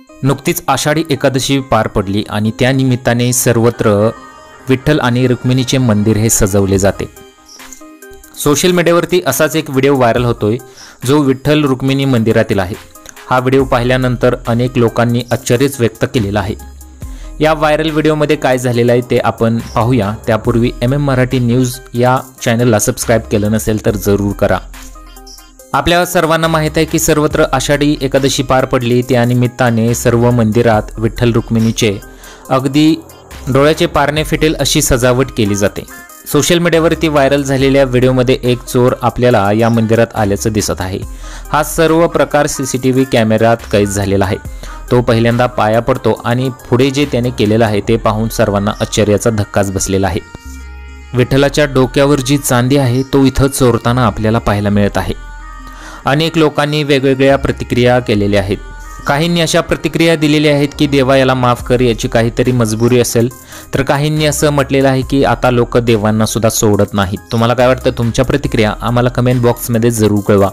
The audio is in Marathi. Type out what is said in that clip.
नुकतीच आषाढी एकादशी पार पडली आणि त्या निमित्ताने सर्वत्र विठ्ठल आणि रुक्मिणीचे मंदिर हे सजवले जाते। सोशल मीडियावरती असाच एक व्हिडिओ व्हायरल होतोय जो विठ्ठल रुक्मिणी मंदिरातील आहे। हा व्हिडिओ पाहिल्यानंतर अनेक लोकांनी आश्चर्यच व्यक्त केलेलं आहे। या व्हायरल व्हिडिओमध्ये काय झालेलं आहे ते आपण पाहूया। त्यापूर्वी मराठी न्यूज या चॅनलला सबस्क्राइब केलं नसेल तर जरूर करा। आपल्या सर्वांना माहित आहे की सर्वत्र आषाढी एकादशी पार पडली, त्या निमित्ताने सर्व मंदिरात विठ्ठल रुक्मिणीचे अगदी डोळ्याचे पारणे फिटेल अशी सजावट केली जाते। सोशल मीडियावरती व्हायरल झालेल्या व्हिडिओमध्ये एक चोर आपल्याला या मंदिरात आल्याचं दिसत आहे। हा सर्व प्रकार CCTV कॅमेऱ्यात कैद झालेला आहे। तो पहिल्यांदा पाया पडतो आणि पुढे जे त्याने केलेलं आहे ते पाहून सर्वांना आश्चर्याचा धक्काच बसलेला आहे। विठ्ठलाच्या डोक्यावर जी चांदी आहे तो इथं चोरताना आपल्याला पाहायला मिळत आहे। अनेक लोकांनी वेगवेगळ्या प्रतिक्रिया केलेल्या आहेत। काहींनी अशा प्रतिक्रिया दिलेल्या आहेत की देवा याला माफ कर, याची काहीतरी मजबुरी असेल, तर काहींनी असं म्हटलेलं आहे की आता लोक देवांना सुद्धा सोडत नाहीत। तुम्हाला काय वाटतं? तुमच्या प्रतिक्रिया आम्हाला कमेंट बॉक्समध्ये जरूर कळवा।